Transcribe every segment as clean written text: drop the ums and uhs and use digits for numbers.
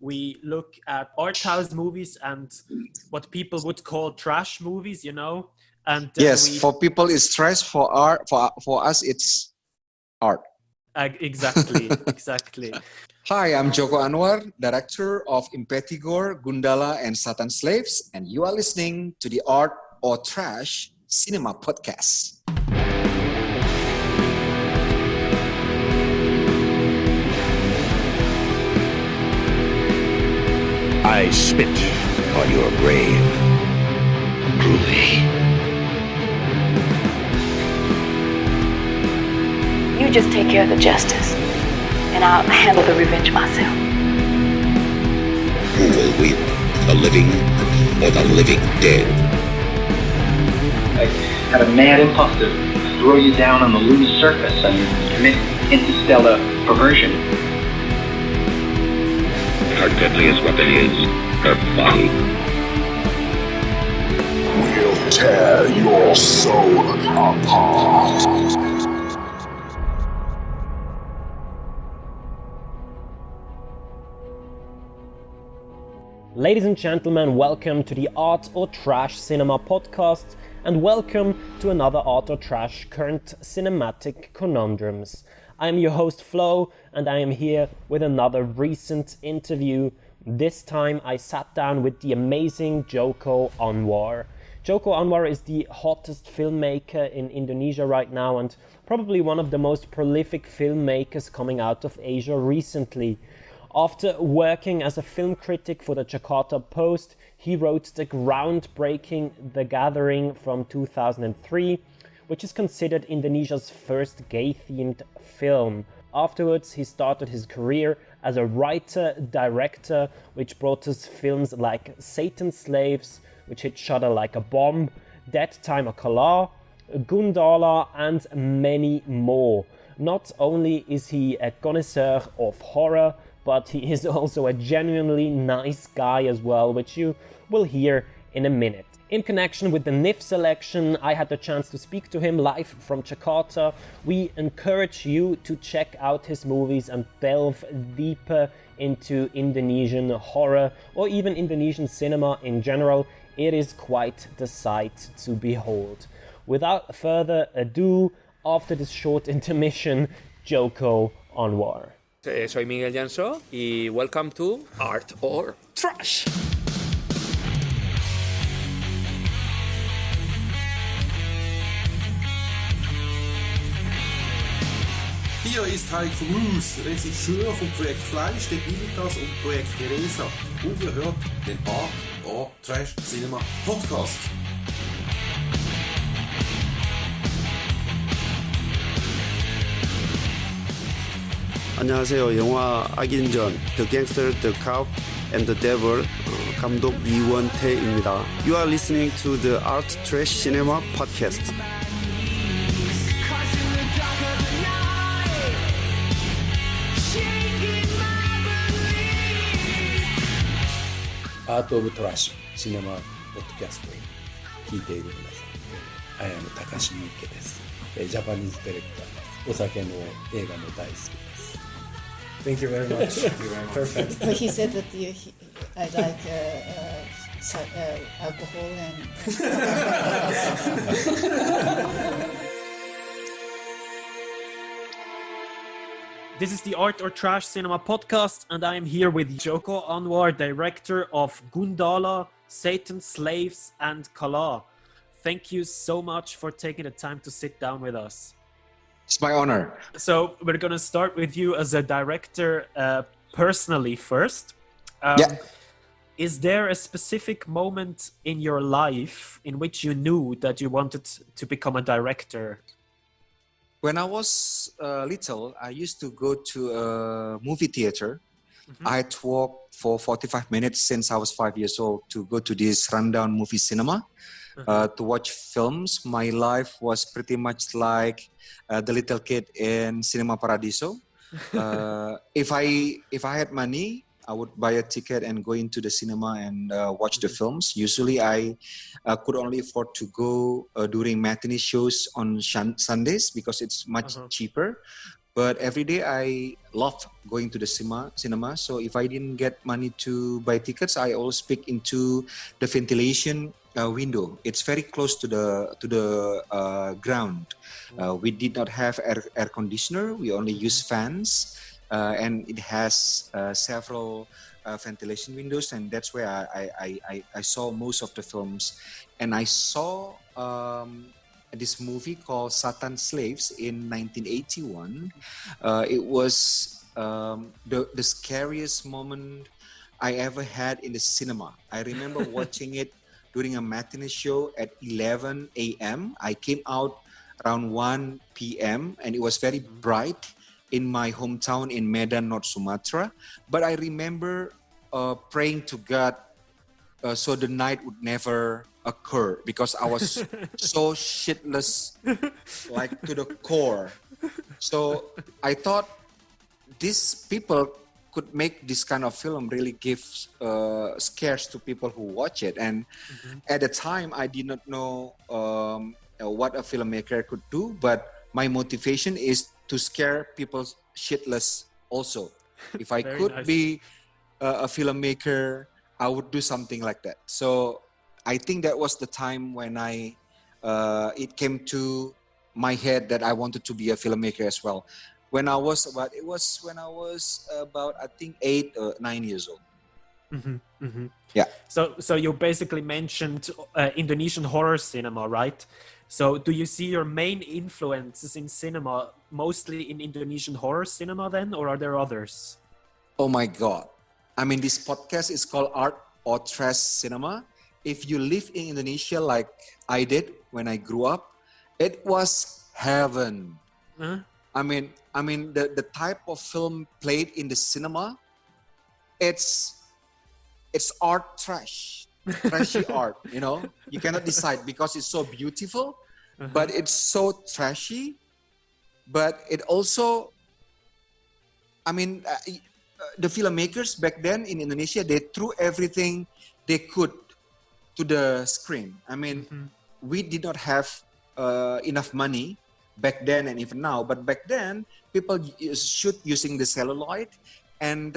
we look at art house movies and what people would call trash movies, And yes, for people it's trash. For art, for us it's art. Exactly. Hi, I'm Joko Anwar, director of Impetigore, Gundala, and Satan Slaves, and you are listening to the Art or Trash Cinema Podcast. I spit on your grave. Groovy. You just take care of the justice, and I'll handle the revenge myself. Who will win, the living or the living dead? I had a mad impulse to throw you down on the lunar surface and commit interstellar perversion. Her deadliest weapon is her body. We'll tear your soul apart. Ladies and gentlemen, welcome to the Art or Trash Cinema Podcast, and welcome to another Art or Trash Current Cinematic Conundrums. I am your host Flo, and I am here with another recent interview. This time I sat down with the amazing Joko Anwar. Joko Anwar is the hottest filmmaker in Indonesia right now, and probably one of the most prolific filmmakers coming out of Asia recently. After working as a film critic for the Jakarta Post, he wrote the groundbreaking The Gathering from 2003, which is considered Indonesia's first gay-themed film. Afterwards, he started his career as a writer-director, which brought us films like Satan's Slaves, which hit Shudder like a bomb, Dead Time of Kala, Gundala, and many more. Not only is he a connoisseur of horror, but he is also a genuinely nice guy as well, which you will hear in a minute. In connection with the NIFFF selection, I had the chance to speak to him live from Jakarta. We encourage you to check out his movies and delve deeper into Indonesian horror or even Indonesian cinema in general. It is quite the sight to behold. Without further ado, after this short intermission, Joko Anwar. Soy Miguel Janso y welcome to Art or Trash. Hier ist Heiko Roos, Regisseur vom Projekt Fleisch, der Ilkas und Projekt Teresa. Und ihr hört den Art or Trash Cinema Podcast. 안녕하세요. 영화 악인전, The Gangster, The Cop, and The Devil, 감독 이원태입니다. You are listening to the Art Trash Cinema Podcast. Art of Trash Cinema Podcast 聞いている皆さん、綾野隆之です。ジャパニーズディレクターです。お酒の映画も大好きです。Thank you very much. Perfect. But he said that I like alcohol and. This is the Art or Trash Cinema Podcast, and I am here with Joko Anwar, director of Gundala, Satan's Slaves, and Kala. Thank you so much for taking the time to sit down with us. It's my honor. So we're going to start with you as a director personally first. Is there a specific moment in your life in which you knew that you wanted to become a director? When I was little, I used to go to a movie theater. Mm-hmm. I had walked for 45 minutes since I was 5 years old to go to this rundown movie cinema. To watch films. My life was pretty much like the little kid in Cinema Paradiso. If I had money, I would buy a ticket and go into the cinema and watch the films. Usually I could only afford to go during matinee shows on Sundays because it's much cheaper. But every day I love going to the cinema. So if I didn't get money to buy tickets, I always peek into the ventilation window. It's very close to the ground. We did not have air conditioner. We only use fans, and it has several ventilation windows, and that's where I saw most of the films. And I saw this movie called Satan Slaves in 1981. It was the scariest moment I ever had in the cinema. I remember watching it during a matinee show at 11 a.m. I came out around 1 p.m. and it was very bright in my hometown in Medan, North Sumatra. But I remember praying to God so the night would never occur, because I was so shitless, like to the core. So I thought these people could make this kind of film really give scares to people who watch it. And at the time, I did not know what a filmmaker could do, but my motivation is to scare people shitless also. If I could be a filmmaker, I would do something like that. So I think that was the time when it came to my head that I wanted to be a filmmaker as well. When I was about I think 8 or 9 years old. Yeah. So you basically mentioned Indonesian horror cinema, right? So do you see your main influences in cinema mostly in Indonesian horror cinema then, or are there others? Oh my God. I mean, this podcast is called Art or Trash Cinema. If you live in Indonesia like I did when I grew up, it was heaven. I mean, the type of film played in the cinema, it's art trash, trashy art. You know, you cannot decide because it's so beautiful, but it's so trashy. But it also, the filmmakers back then in Indonesia, they threw everything they could to the screen. I mean, we did not have enough money back then and even now, but back then people shoot using the celluloid, and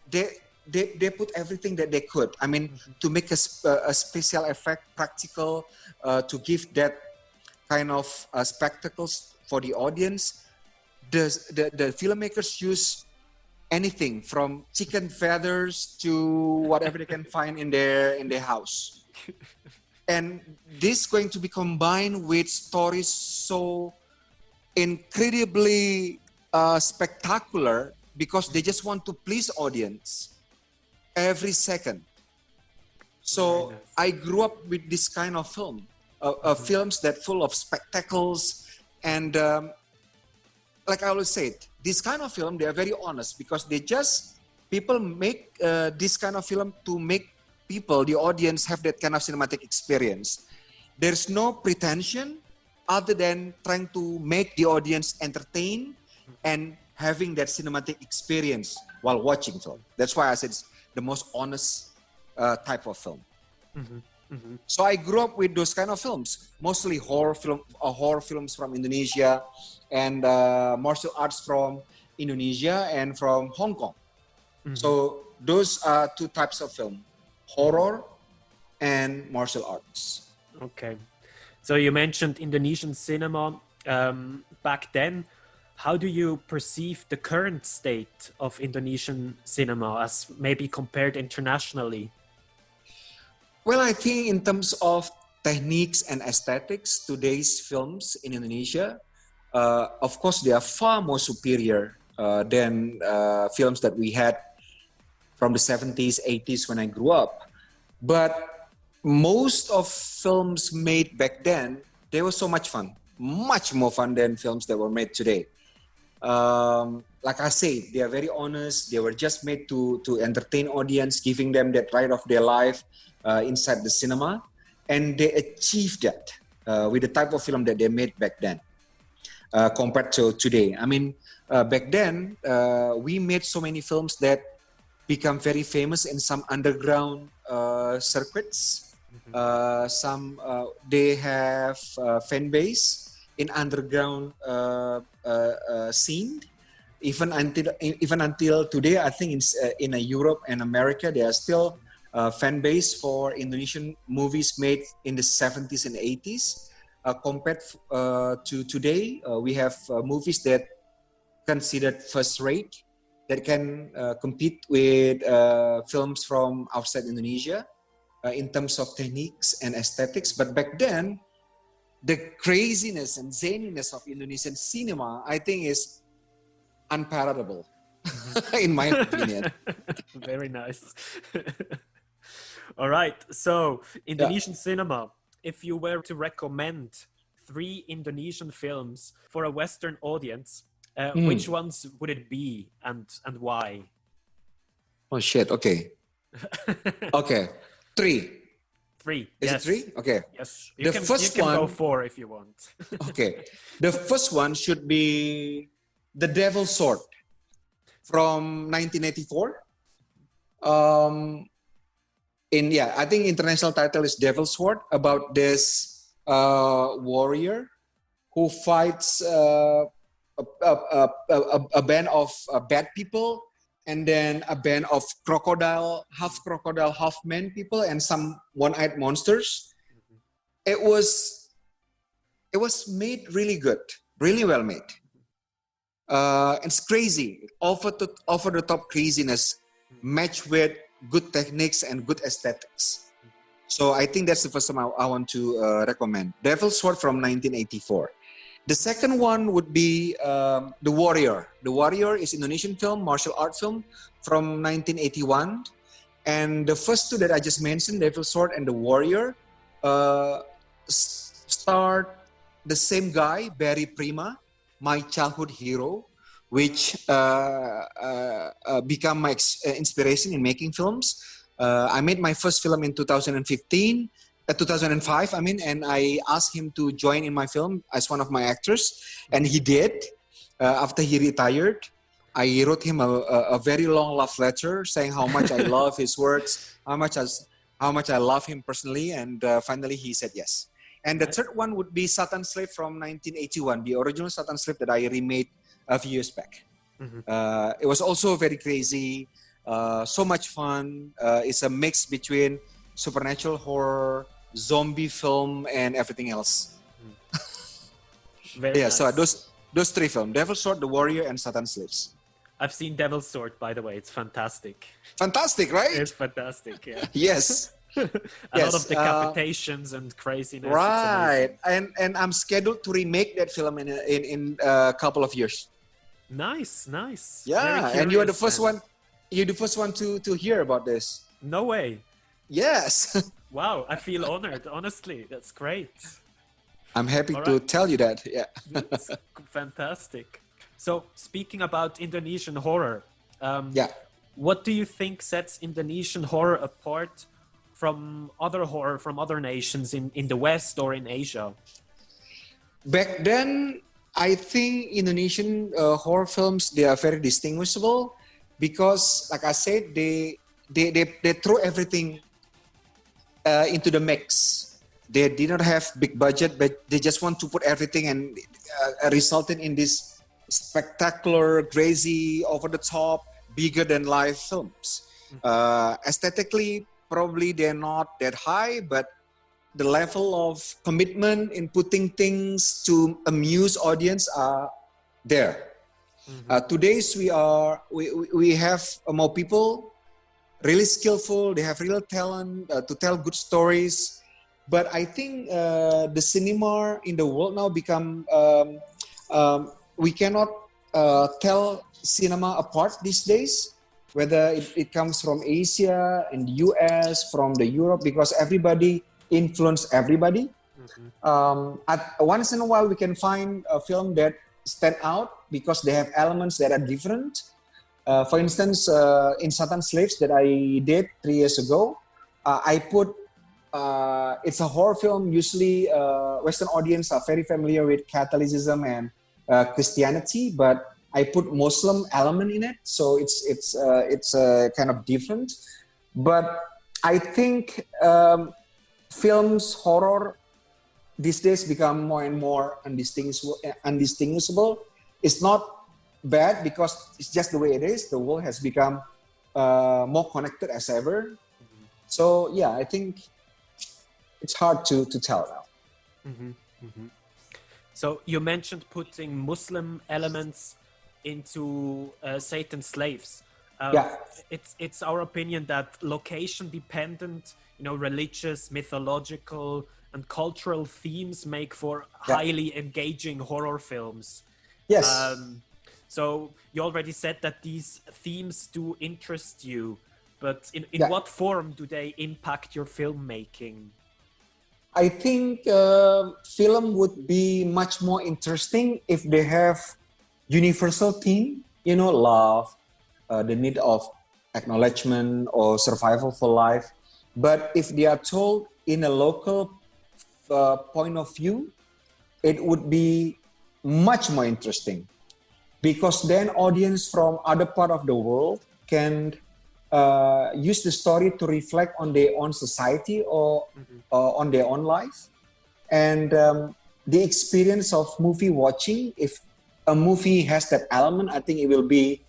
they put everything that they could. I mean, to make a special effect practical, to give that kind of spectacles for the audience. The filmmakers use anything from chicken feathers to whatever they can find in their house. And this going to be combined with stories so incredibly spectacular, because they just want to please audience every second. So I grew up with this kind of film, films that full of spectacles. And like I always said, this kind of film, they are very honest, because people make this kind of film to make people, the audience, have that kind of cinematic experience. There's no pretension other than trying to make the audience entertain and having that cinematic experience while watching film. That's why I said it's the most honest type of film. So I grew up with those kind of films, mostly horror films from Indonesia, and martial arts from Indonesia and from Hong Kong. So those are two types of film: horror and martial arts. Okay. So you mentioned Indonesian cinema back then. How do you perceive the current state of Indonesian cinema as maybe compared internationally? Well, I think in terms of techniques and aesthetics, today's films in Indonesia, of course, they are far more superior than films that we had from the 70s, 80s when I grew up. But most of films made back then, they were so much fun, much more fun than films that were made today. Like I said, they are very honest. They were just made to entertain audience, giving them that ride of their life inside the cinema. And they achieved that with the type of film that they made back then compared to today. I mean, back then, we made so many films that become very famous in some underground circuits. They have fan base, in underground scene. Even until today, I think in Europe and America, there are still fan base for Indonesian movies made in the 70s and 80s. Compared to today, we have movies that considered first rate, that can compete with films from outside Indonesia in terms of techniques and aesthetics. But back then, the craziness and zaniness of Indonesian cinema, I think, is unparallelable, in my opinion. Very nice. All right. So, Indonesian cinema, if you were to recommend 3 Indonesian films for a Western audience, which ones would it be and why? Oh, shit. Okay. Okay. 3. 3. Is it 3? Okay. Yes. You can go 4 if you want. Okay. The first one should be The Devil's Sword from 1984. I think international title is Devil's Sword, about this warrior who fights a band of bad people, and then a band of half crocodile, half man people, and some one-eyed monsters. It was made really good, really well made. It's crazy, over the top craziness, matched with good techniques and good aesthetics. So I think that's the first one I want to recommend. Devil's Sword from 1984. The second one would be The Warrior. The Warrior is Indonesian film, martial art film from 1981. And the first 2 that I just mentioned, Devil's Sword and The Warrior, starred the same guy, Barry Prima, my childhood hero, which become my inspiration in making films. I made my first film in 2005, and I asked him to join in my film as one of my actors, and he did. After he retired, I wrote him a very long love letter saying how much I love his works, how much I love him personally, and finally he said yes. And the third one would be Satan's Slave from 1981, the original Satan's Slave that I remade a few years back. It was also very crazy, so much fun. It's a mix between supernatural horror, zombie film, and everything else. Nice. So those 3 films: Devil's Sword, The Warrior, and Satan's Slaves. I've seen Devil's Sword, by the way. It's fantastic. Fantastic, right? It's fantastic, yeah. Yes. A lot of decapitations and craziness. Right, and I'm scheduled to remake that film in a couple of years. Nice. Yeah, and you're the first one. You're the first one to hear about this. No way. Yes. Wow, I feel honored. Honestly, that's great. I'm happy to tell you that. Yeah. That's fantastic. So, speaking about Indonesian horror, what do you think sets Indonesian horror apart from other horror from other nations in the West or in Asia? Back then, I think Indonesian horror films, they are very distinguishable because, like I said, they throw everything into the mix. They did not have big budget, but they just want to put everything, and resulted in this spectacular, crazy, over the top, bigger than life films. Aesthetically, probably they're not that high, but the level of commitment in putting things to amuse audience are there. Today's we have more people, really skillful. They have real talent to tell good stories. But I think the cinema in the world now become we cannot tell cinema apart these days. Whether it comes from Asia and US, from the Europe, because everybody influence everybody. Once in a while, we can find a film that stand out because they have elements that are different. For instance, in Satan's Slaves that I did 3 years ago, I put, it's a horror film. Usually Western audience are very familiar with Catholicism and Christianity, but I put Muslim element in it, so it's kind of different. But I think films, horror, these days become more and more undistinguishable. It's not bad because it's just the way it is. The world has become more connected as ever. So yeah, I think it's hard to tell now. So you mentioned putting Muslim elements into Satan's Slaves. It's our opinion that location dependent, religious, mythological, and cultural themes make for highly engaging horror films. Yes. So you already said that these themes do interest you, but in what form do they impact your filmmaking? I think film would be much more interesting if they have universal theme, love, the need of acknowledgement or survival for life. But if they are told in a local point of view, it would be much more interesting, because then audience from other part of the world can use the story to reflect on their own society or on their own life. And the experience of movie watching, if a movie has that element, I think it will be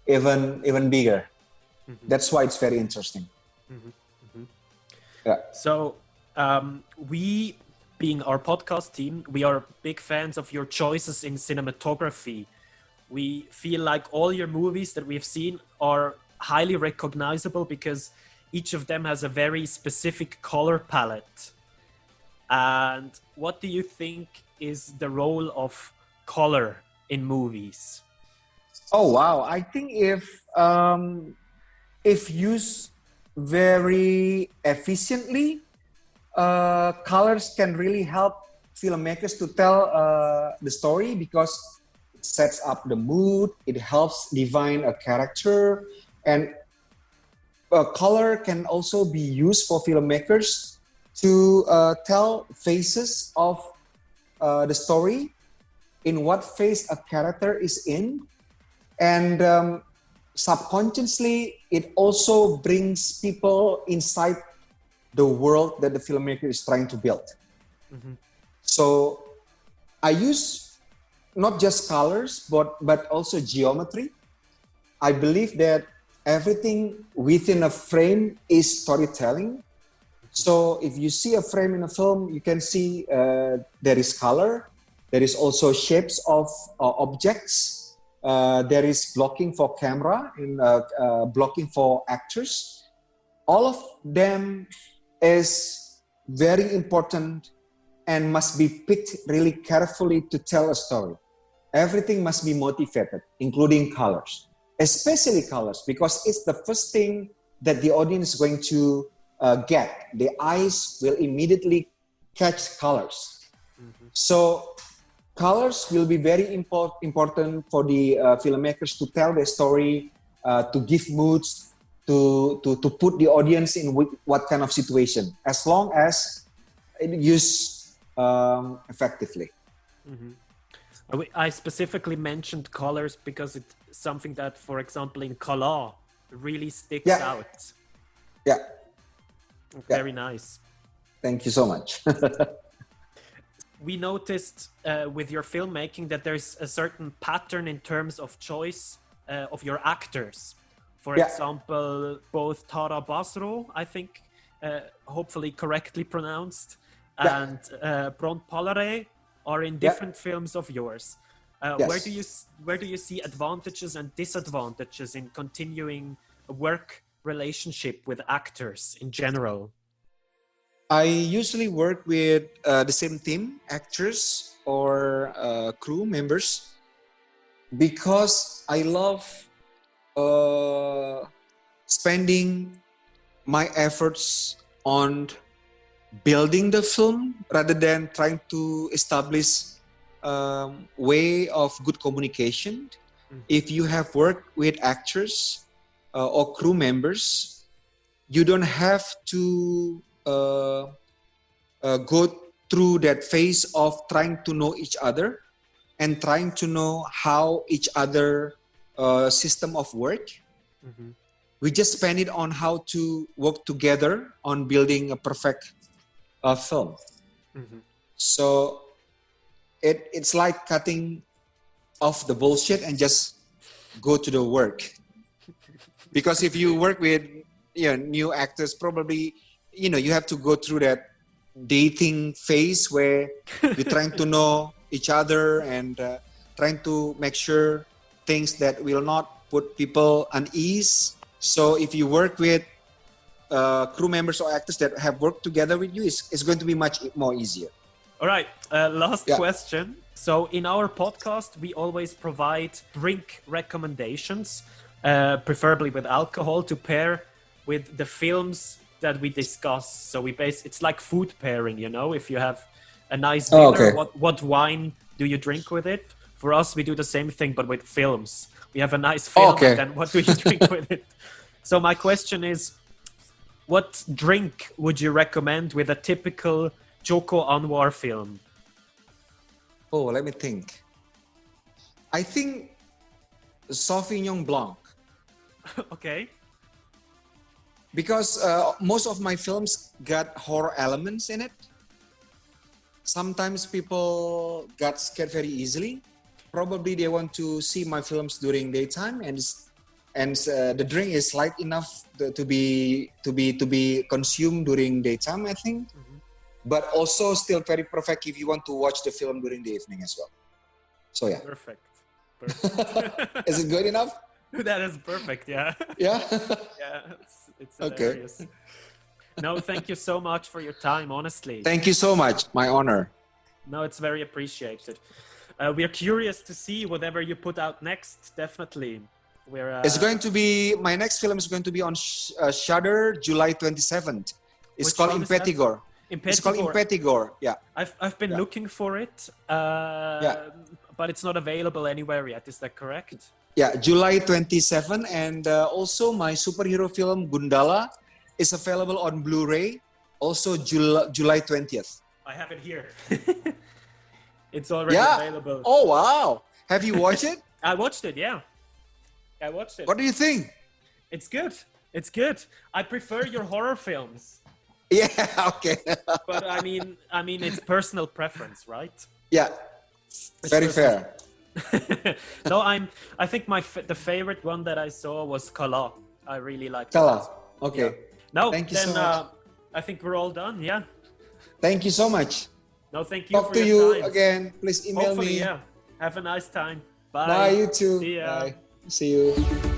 even bigger. That's why it's very interesting. Yeah. So we, being our podcast team, we are big fans of your choices in cinematography. We feel like all your movies that we've seen are highly recognizable because each of them has a very specific color palette. And what do you think is the role of color in movies? Oh wow! I think if used very efficiently, colors can really help filmmakers to tell the story, because it sets up the mood, it helps define a character, and color can also be used for filmmakers to tell phases of the story, in what phase a character is in. And subconsciously, it also brings people inside the world that the filmmaker is trying to build. So I use not just colors, but also geometry. I believe that everything within a frame is storytelling. So if you see a frame in a film, you can see there is color, there is also shapes of objects, there is blocking for camera and blocking for actors. All of them is very important and must be picked really carefully to tell a story. Everything must be motivated, including colors, especially colors, because it's the first thing that the audience is going to get. The eyes will immediately catch colors. So colors will be very important for the filmmakers to tell their story, to give moods, to put the audience in what kind of situation, as long as it used effectively. I specifically mentioned colors because it's something that, for example, in Color really sticks out. Yeah. Very nice. Thank you so much. We noticed with your filmmaking that there's a certain pattern in terms of choice of your actors. For example, both Tara Basro, I think, hopefully correctly pronounced, and Bront Palare are in different films of yours. Where do you see advantages and disadvantages in continuing a work relationship with actors in general? I usually work with the same team, actors or crew members, because I love spending my efforts on building the film rather than trying to establish way of good communication. If you have worked with actors or crew members, you don't have to go through that phase of trying to know each other and trying to know how each other system of work. We just spend it on how to work together on building a perfect film. So it's like cutting off the bullshit and just go to the work. Because if you work with new actors, probably you have to go through that dating phase where you're trying to know each other and trying to make sure things that will not put people unease. So if you work with crew members or actors that have worked together with you, it's going to be much more easier. All right, last question. So in our podcast, we always provide drink recommendations, preferably with alcohol, to pair with the films that we discuss. So it's like food pairing, if you have a nice dinner, what wine do you drink with it? For us, we do the same thing, but with films. We have a nice film, and then what do you drink with it? So my question is, what drink would you recommend with a typical Joko Anwar film? Oh, let me think. I think Sauvignon Blanc. Okay. Because most of my films got horror elements in it. Sometimes people got scared very easily. Probably they want to see my films during daytime, and the drink is light enough to be consumed during daytime, I think. Mm-hmm. But also still very perfect if you want to watch the film during the evening as well. So yeah. Perfect. Is it good enough? That is perfect. Yeah. Yeah. Yeah. It's hilarious. Okay. No, thank you so much for your time. Honestly. Thank you so much. My honor. No, it's very appreciated. We are curious to see whatever you put out next. Definitely. It's going to be, my next film is going to be on Shudder, July 27th. It's called Impetigore. It's called Impetigore. Yeah. I've been looking for it. But it's not available anywhere yet. Is that correct? Yeah, July 27, and also my superhero film Gundala is available on Blu-ray. Also July 20th. I have it here. It's already available. Oh wow! Have you watched it? I watched it. Yeah, I watched it. What do you think? It's good. It's good. I prefer your horror films. Yeah. Okay. But I mean, it's personal preference, right? Yeah. Very fair. No, I think the favorite one that I saw was Kala. I really liked Kala. it. Okay. Yeah. No, thank you so much. I think we're all done. Yeah. Thank you so much. No, thank you. Talk to you again. Please email me. Yeah. Have a nice time. Bye. Bye. You too. See ya. Bye. See you.